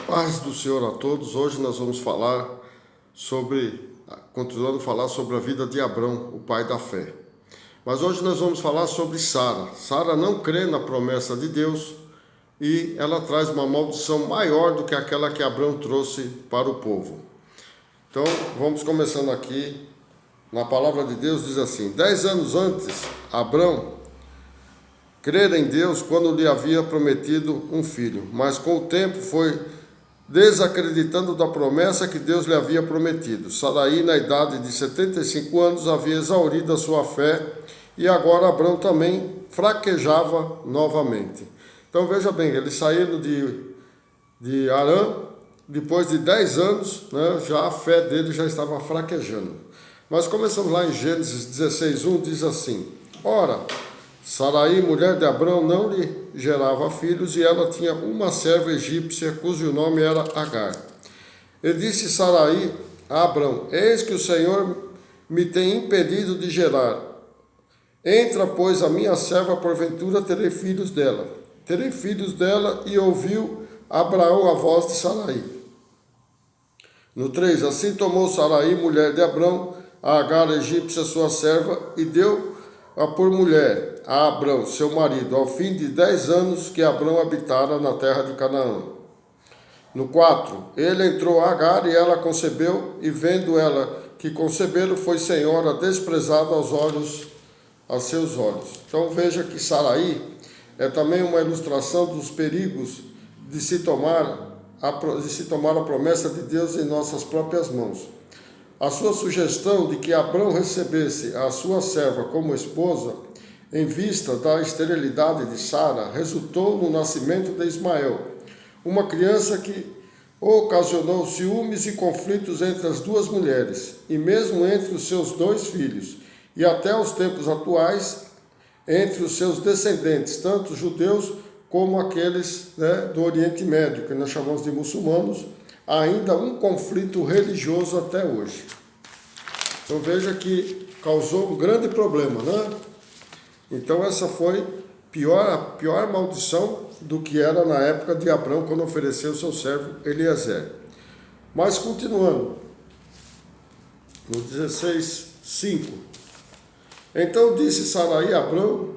Paz do Senhor a todos. Hoje nós vamos continuando a falar sobre a vida de Abrão, o pai da fé. Mas hoje nós vamos falar sobre Sara. Sara não crê na promessa de Deus e ela traz uma maldição maior do que aquela que Abrão trouxe para o povo. Então, vamos começando aqui. Na palavra de Deus diz assim: 10 anos antes, Abrão crera em Deus quando lhe havia prometido um filho, mas com o tempo foi desacreditando da promessa que Deus lhe havia prometido. Sarai, na idade de 75 anos, havia exaurido a sua fé e agora Abrão também fraquejava novamente. Então veja bem, eles saíram de Harã, depois de 10 anos, já a fé dele já estava fraquejando. Mas começamos lá em Gênesis 16:1, diz assim: Ora, Sarai, mulher de Abrão, não lhe gerava filhos, e ela tinha uma serva egípcia, cujo nome era Agar. E disse Sarai a Abrão: Eis que o Senhor me tem impedido de gerar. Entra, pois, a minha serva, porventura terei filhos dela. E ouviu Abraão a voz de Sarai. No 3, assim tomou Sarai, mulher de Abrão, a Agar, egípcia, sua serva, e deu-a por mulher a Abrão, seu marido, ao fim de 10 anos que Abrão habitara na terra de Canaã. No 4, ele entrou a Agar e ela concebeu, e vendo ela que concebeu, foi senhora desprezada aos seus olhos. Então veja que Sarai é também uma ilustração dos perigos de se tomar a promessa de Deus em nossas próprias mãos. A sua sugestão de que Abrão recebesse a sua serva como esposa, em vista da esterilidade de Sara, resultou no nascimento de Ismael, uma criança que ocasionou ciúmes e conflitos entre as duas mulheres, e mesmo entre os seus 2 filhos, e até os tempos atuais, entre os seus descendentes, tanto judeus como aqueles do Oriente Médio, que nós chamamos de muçulmanos, ainda um conflito religioso até hoje. Então veja que causou um grande problema, Então essa foi a pior maldição do que era na época de Abrão, quando ofereceu seu servo Eliezer. Mas continuando, no 16:5, então disse Sarai a Abrão: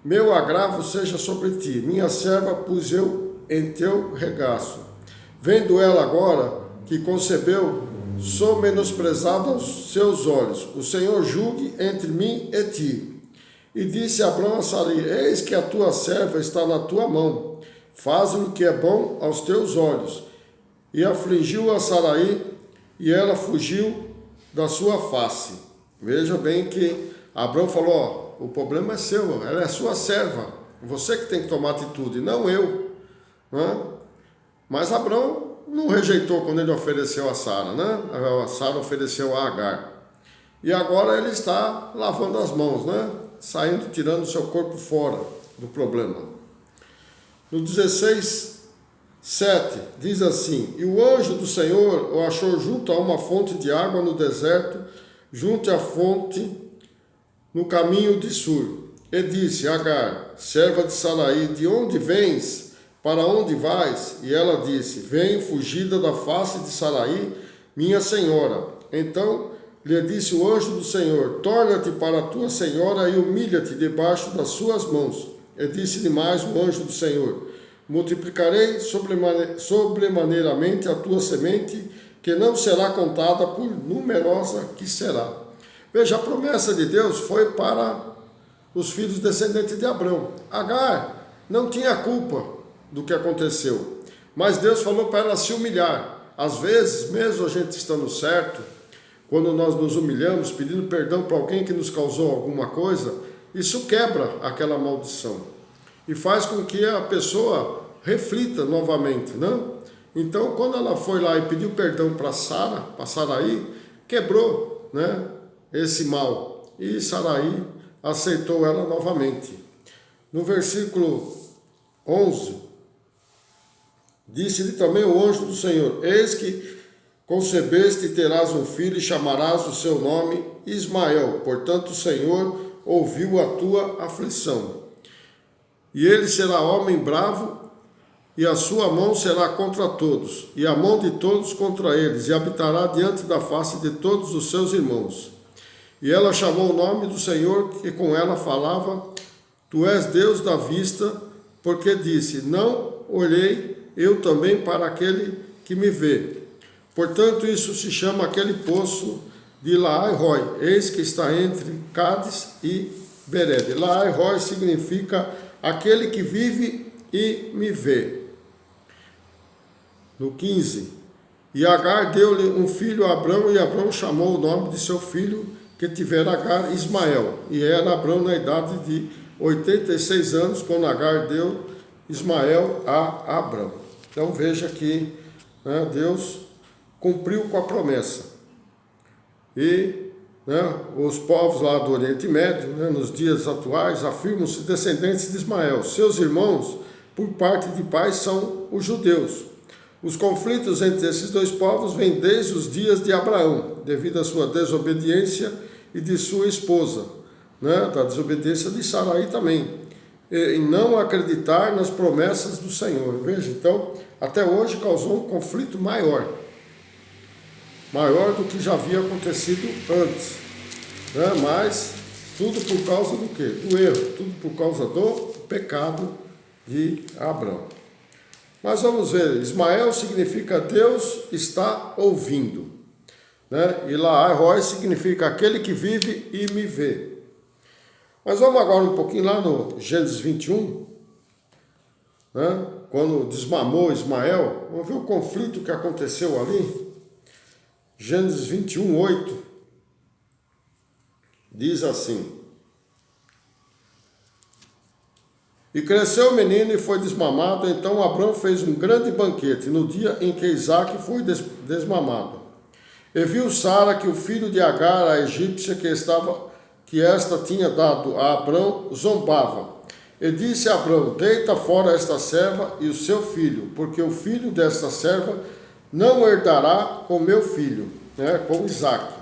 meu agravo seja sobre ti, minha serva pus eu em teu regaço. Vendo ela agora que concebeu, sou menosprezado aos seus olhos. O Senhor julgue entre mim e ti. E disse Abrão a Sarai: eis que a tua serva está na tua mão, faz o que é bom aos teus olhos. E afligiu a Sarai, e ela fugiu da sua face. Veja bem que Abrão falou: o problema é seu, ela é sua serva, você que tem que tomar atitude, não eu. Mas Abrão não rejeitou quando ele ofereceu a Sara, A Sara ofereceu a Agar. E agora ele está lavando as mãos, Saindo, tirando o seu corpo fora do problema. No 16:7 diz assim: e o anjo do Senhor o achou junto a uma fonte de água no deserto, junto à fonte no caminho de Sur. E disse: Agar, serva de Sarai, de onde vens? Para onde vais? E ela disse: venho fugida da face de Sarai, minha senhora. Então lhe disse o anjo do Senhor: torna-te para a tua senhora e humilha-te debaixo das suas mãos. E disse-lhe mais o anjo do Senhor: multiplicarei sobremaneiramente a tua semente, que não será contada por numerosa que será. Veja, a promessa de Deus foi para os filhos descendentes de Abrão. Agar não tinha culpa do que aconteceu, mas Deus falou para ela se humilhar. Às vezes, mesmo a gente estando certo, quando nós nos humilhamos, pedindo perdão para alguém que nos causou alguma coisa, isso quebra aquela maldição e faz com que a pessoa reflita novamente, Então, quando ela foi lá e pediu perdão para Sarai, quebrou, esse mal, e Sarai aceitou ela novamente. No versículo 11, disse-lhe também o anjo do Senhor: eis que concebeste e terás um filho, e chamarás o seu nome Ismael. Portanto, o Senhor ouviu a tua aflição. E ele será homem bravo e a sua mão será contra todos, e a mão de todos contra eles, e habitará diante da face de todos os seus irmãos. E ela chamou o nome do Senhor que com ela falava: Tu és Deus da vista, porque disse: Não olhei eu também para aquele que me vê. Portanto, isso se chama aquele poço de Laai-Roi, eis que está entre Cádiz e Bered. Laai-Roi significa aquele que vive e me vê. No 15, e Agar deu-lhe um filho a Abrão, e Abrão chamou o nome de seu filho que tivera Agar Ismael. E era Abrão na idade de 86 anos, quando Agar deu Ismael a Abrão. Então veja que Deus cumpriu com a promessa. E os povos lá do Oriente Médio, nos dias atuais, afirmam-se descendentes de Ismael. Seus irmãos, por parte de pai, são os judeus. Os conflitos entre esses dois povos vêm desde os dias de Abraão, devido à sua desobediência e de sua esposa, da desobediência de Sarai também, em não acreditar nas promessas do Senhor. Veja, então, até hoje causou um conflito maior do que já havia acontecido antes, mas tudo por causa do quê? Do erro, tudo por causa do pecado de Abraão. Mas vamos ver, Ismael significa Deus está ouvindo, e Laai-Roi significa aquele que vive e me vê. Mas vamos agora um pouquinho lá no Gênesis 21, quando desmamou Ismael, vamos ver o conflito que aconteceu ali. Gênesis 21, 8, diz assim: E cresceu o menino e foi desmamado, então Abrão fez um grande banquete no dia em que Isaque foi desmamado. E viu Sara que o filho de Agar, a egípcia, que esta tinha dado a Abrão, zombava. E disse a Abrão: Deita fora esta serva e o seu filho, porque o filho desta serva não herdará com meu filho, com Isaque.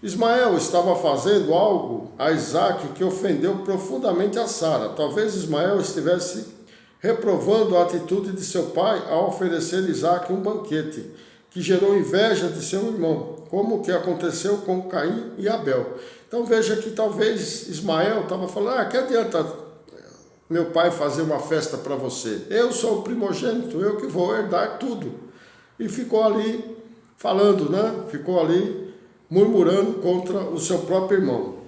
Ismael estava fazendo algo a Isaque que ofendeu profundamente a Sara. Talvez Ismael estivesse reprovando a atitude de seu pai ao oferecer a Isaque um banquete, que gerou inveja de seu irmão, como o que aconteceu com Caim e Abel. Então veja que talvez Ismael estava falando: que adianta meu pai fazer uma festa para você? Eu sou o primogênito, eu que vou herdar tudo. E ficou ali falando, ficou ali murmurando contra o seu próprio irmão.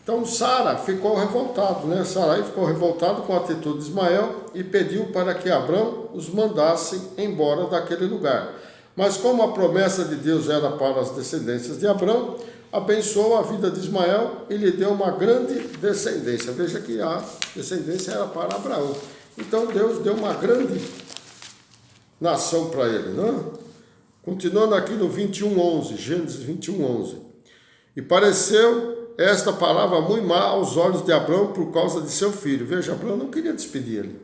Então Sara ficou revoltado, Sarai ficou revoltado com a atitude de Ismael e pediu para que Abrão os mandasse embora daquele lugar. Mas como a promessa de Deus era para as descendências de Abrão, abençoou a vida de Ismael e lhe deu uma grande descendência. Veja que a descendência era para Abraão. Então Deus deu uma grande nação para ele, Continuando aqui no 21:11, Gênesis 21:11. E pareceu esta palavra muito má aos olhos de Abrão por causa de seu filho. Veja, Abrão não queria despedir ele.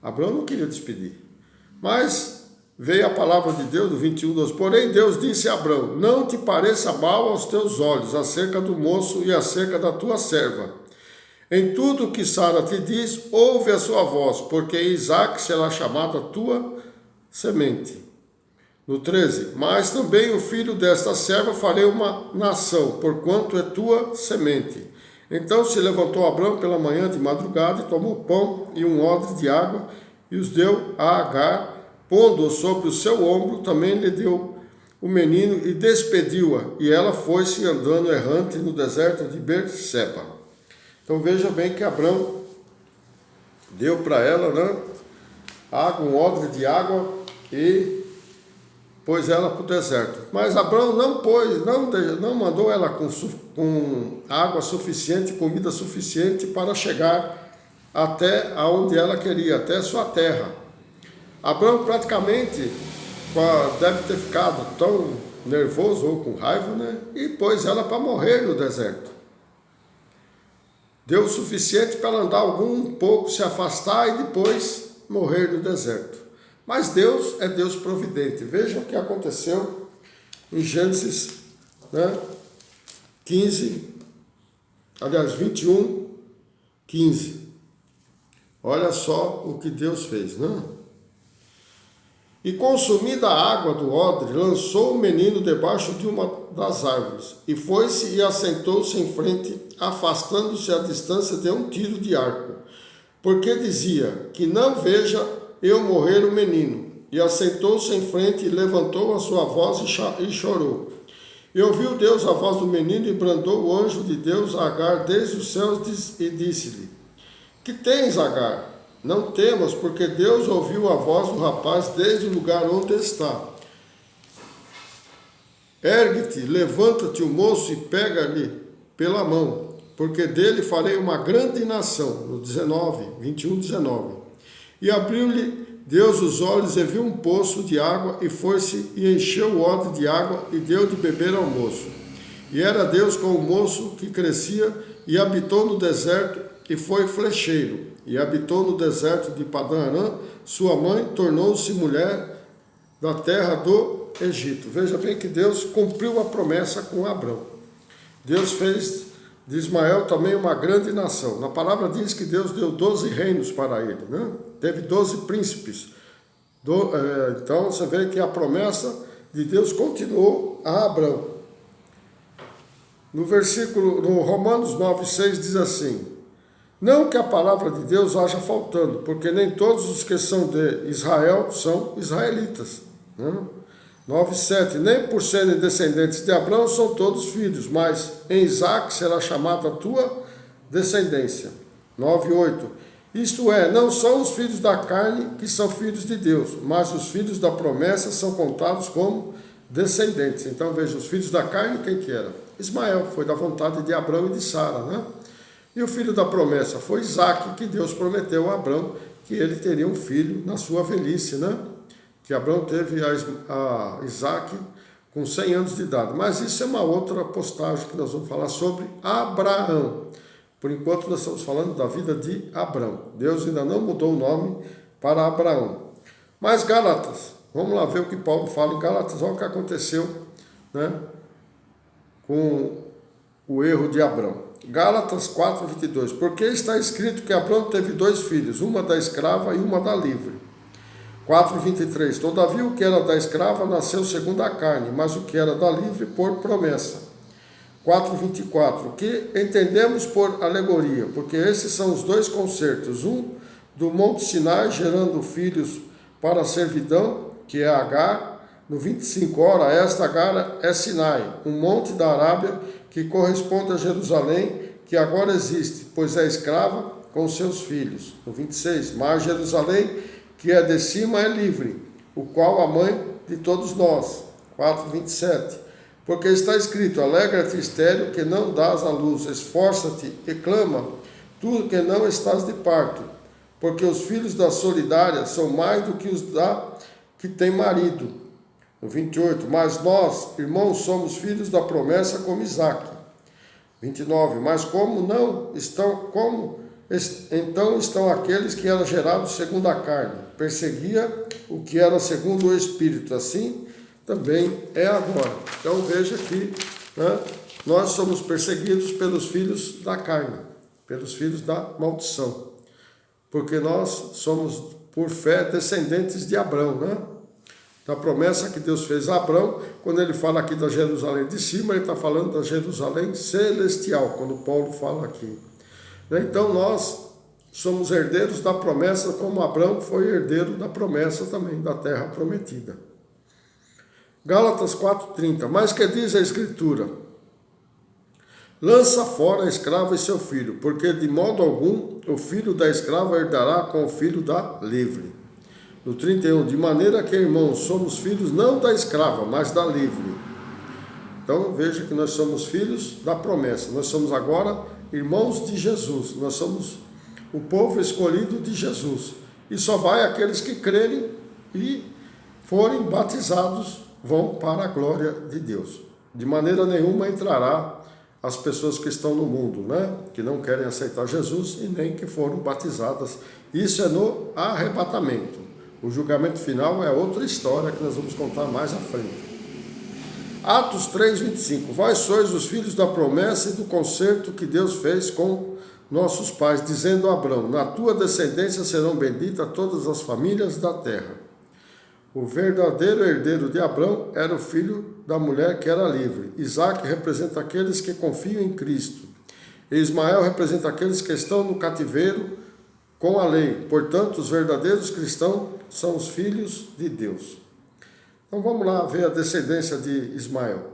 Abrão não queria despedir. Mas veio a palavra de Deus, do 21:12. Porém, Deus disse a Abrão: Não te pareça mal aos teus olhos acerca do moço e acerca da tua serva. Em tudo que Sara te diz, ouve a sua voz, porque Isaque será chamado a tua semente. No 13, mas também o filho desta serva farei uma nação, porquanto é tua semente. Então se levantou Abrão pela manhã de madrugada e tomou pão e um odre de água e os deu a Agar, pondo-o sobre o seu ombro, também lhe deu o menino e despediu-a, e ela foi-se andando errante no deserto de Berseba. Então veja bem que Abrão deu para ela, água, um odre de água e pôs ela para o deserto. Mas Abrão não mandou ela com água suficiente, comida suficiente para chegar até onde ela queria, até sua terra. Abrão praticamente deve ter ficado tão nervoso ou com raiva, e pôs ela para morrer no deserto. Deu o suficiente para ela andar um pouco, se afastar e depois morrer no deserto. Mas Deus é Deus providente. Veja o que aconteceu em Gênesis 21, 15. Olha só o que Deus fez, né? E consumida a água do odre, lançou o menino debaixo de uma das árvores, e foi-se e assentou-se em frente, afastando-se à distância de um tiro de arco, porque dizia, que não veja eu morrer o menino. E assentou-se em frente e levantou a sua voz e chorou. E ouviu Deus a voz do menino e brandou o anjo de Deus a Agar desde os céus e disse-lhe, que tens, Agar? Não temas, porque Deus ouviu a voz do rapaz desde o lugar onde está. Ergue-te, levanta-te o moço e pega-lhe pela mão, porque dele farei uma grande nação. No 21, 19. E abriu-lhe Deus os olhos e viu um poço de água, e foi-se e encheu o odre de água, e deu de beber ao moço. E era Deus com o moço que crescia, e habitou no deserto, e foi flecheiro. E habitou no deserto de Padã-Arã. Sua mãe tornou-se mulher da terra do Egito. Veja bem que Deus cumpriu a promessa com Abrão. Deus fez de Ismael também uma grande nação. Na palavra diz que Deus deu 12 reinos para ele, né? Teve 12 príncipes. Então você vê que a promessa de Deus continuou a Abrão. No Romanos 9,6 diz assim, não que a palavra de Deus haja faltando, porque nem todos os que são de Israel são israelitas. 9,7, nem por serem descendentes de Abraão são todos filhos, mas em Isaque será chamada a tua descendência. 9,8, isto é, não são os filhos da carne que são filhos de Deus, mas os filhos da promessa são contados como descendentes. Então veja, os filhos da carne, quem que era? Ismael, foi da vontade de Abraão e de Sara, né? E o filho da promessa foi Isaque, que Deus prometeu a Abraão que ele teria um filho na sua velhice, né? Que Abraão teve a Isaque com 100 anos de idade. Mas isso é uma outra postagem que nós vamos falar sobre Abraão. Por enquanto nós estamos falando da vida de Abraão. Deus ainda não mudou o nome para Abraão. Mas Gálatas, vamos lá ver o que Paulo fala em Gálatas. Olha o que aconteceu, né, com o erro de Abraão. Gálatas 4:22, porque está escrito que Abraão teve 2 filhos, uma da escrava e uma da livre. 4:23, todavia o que era da escrava nasceu segundo a carne, mas o que era da livre por promessa. 4:24, o que entendemos por alegoria, porque esses são os 2 concertos, um do Monte Sinai, gerando filhos para a servidão, que é Agar. No 25, ora, esta Agar é Sinai, um monte da Arábia, que corresponde a Jerusalém, que agora existe, pois é escrava com seus filhos. No 26, mas Jerusalém, que é de cima, é livre, o qual a mãe de todos nós. 4:27, porque está escrito, alegra-te, estéril, que não dás à luz, esforça-te e clama, tu que não estás de parto, porque os filhos da solidária são mais do que os que têm marido. No 28, mas nós, irmãos, somos filhos da promessa como Isaque. 29, mas então estão aqueles que eram gerados segundo a carne, perseguia o que era segundo o Espírito, assim também é agora. Então veja que, né, nós somos perseguidos pelos filhos da carne, pelos filhos da maldição, porque nós somos, por fé, descendentes de Abraão, né? Da promessa que Deus fez a Abraão. Quando ele fala aqui da Jerusalém de cima, ele está falando da Jerusalém celestial, quando Paulo fala aqui. Então nós somos herdeiros da promessa, como Abraão foi herdeiro da promessa também, da terra prometida. Gálatas 4:30, mas que diz a Escritura? Lança fora a escrava e seu filho, porque de modo algum o filho da escrava herdará com o filho da livre. No 31, de maneira que, irmãos, somos filhos não da escrava, mas da livre. Então veja que nós somos filhos da promessa, nós somos agora irmãos de Jesus, nós somos o povo escolhido de Jesus. E só vai aqueles que crerem e forem batizados, vão para a glória de Deus. De maneira nenhuma entrará as pessoas que estão no mundo, né? Que não querem aceitar Jesus e nem que foram batizadas. Isso é no arrebatamento. O julgamento final é outra história que nós vamos contar mais à frente. Atos 3:25. Vós sois os filhos da promessa e do concerto que Deus fez com nossos pais, dizendo a Abrão: na tua descendência serão benditas todas as famílias da terra. O verdadeiro herdeiro de Abrão era o filho da mulher que era livre. Isaque representa aqueles que confiam em Cristo. E Ismael representa aqueles que estão no cativeiro com a lei. Portanto, os verdadeiros cristãos são os filhos de Deus. Então vamos lá ver a descendência de Ismael.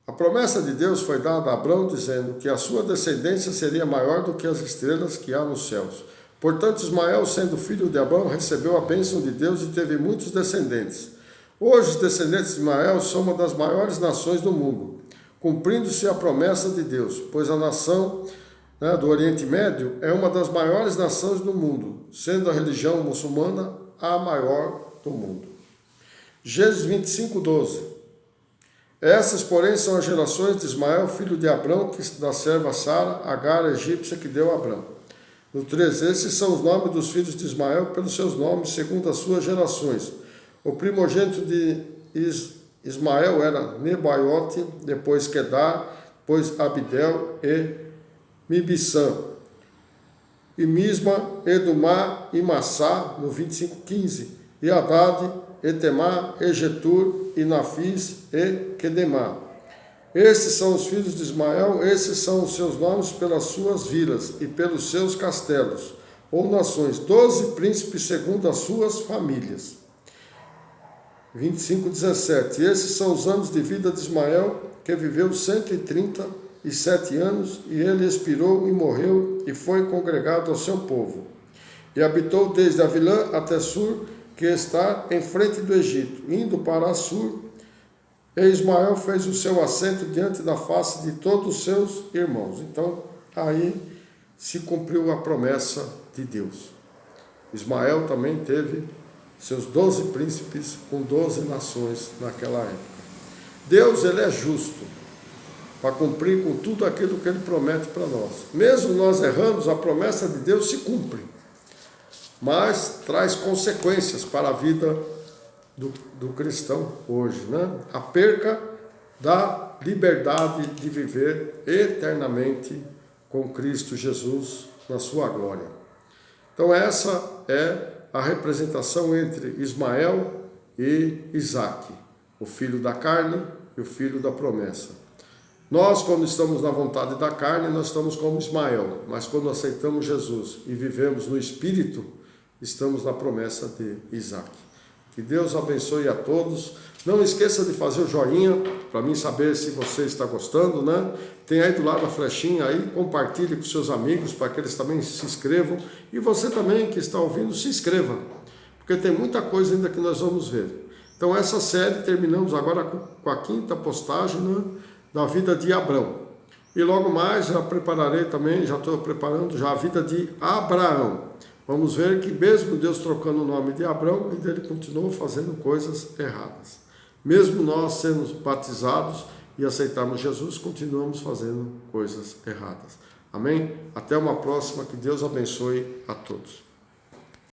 A promessa de Deus foi dada a Abrão, dizendo que a sua descendência seria maior do que as estrelas que há nos céus. Portanto, Ismael, sendo filho de Abrão, recebeu a bênção de Deus e teve muitos descendentes. Hoje, os descendentes de Ismael são uma das maiores nações do mundo, cumprindo-se a promessa de Deus, pois a nação do Oriente Médio é uma das maiores nações do mundo, sendo a religião muçulmana a maior do mundo. Gênesis 25:12. Essas, porém, são as gerações de Ismael, filho de Abrão, da serva Sara, Agar, egípcia, que deu a Abrão. No 13, esses são os nomes dos filhos de Ismael, pelos seus nomes, segundo as suas gerações. O primogênito de Ismael era Nebaiote, depois Quedar, depois Abidel e Mibissã. E Misma, Edumá e Massá, no 25:15. E Haddad, Etemá, Egetur, e Nafis e Quedemá. Esses são os filhos de Ismael, esses são os seus nomes pelas suas vilas e pelos seus castelos, ou nações, 12 príncipes segundo as suas famílias. 25:17. Esses são os anos de vida de Ismael, que viveu 137 anos, e ele expirou e morreu, e foi congregado ao seu povo. E habitou desde Avilã até Sur, que está em frente do Egito, indo para Assur, e Ismael fez o seu assento diante da face de todos os seus irmãos. Então, aí se cumpriu a promessa de Deus. Ismael também teve seus 12 príncipes com 12 nações naquela época. Deus, ele é justo para cumprir com tudo aquilo que ele promete para nós. Mesmo nós errando, a promessa de Deus se cumpre, mas traz consequências para a vida do cristão hoje, né? A perca da liberdade de viver eternamente com Cristo Jesus na sua glória. Então essa é a representação entre Ismael e Isaque, o filho da carne e o filho da promessa. Nós, quando estamos na vontade da carne, nós estamos como Ismael, mas quando aceitamos Jesus e vivemos no Espírito, estamos na promessa de Isaque. Que Deus abençoe a todos. Não esqueça de fazer o joinha, para mim saber se você está gostando, né? Tem aí do lado a flechinha aí, compartilhe com seus amigos, para que eles também se inscrevam. E você também que está ouvindo, se inscreva, porque tem muita coisa ainda que nós vamos ver. Então essa série terminamos agora com a 5ª postagem, né, da vida de Abrão. E logo mais já prepararei também, já estou preparando já a vida de Abraão. Vamos ver que mesmo Deus trocando o nome de Abrão, ele continuou fazendo coisas erradas. Mesmo nós sendo batizados e aceitarmos Jesus, continuamos fazendo coisas erradas. Amém? Até uma próxima, que Deus abençoe a todos.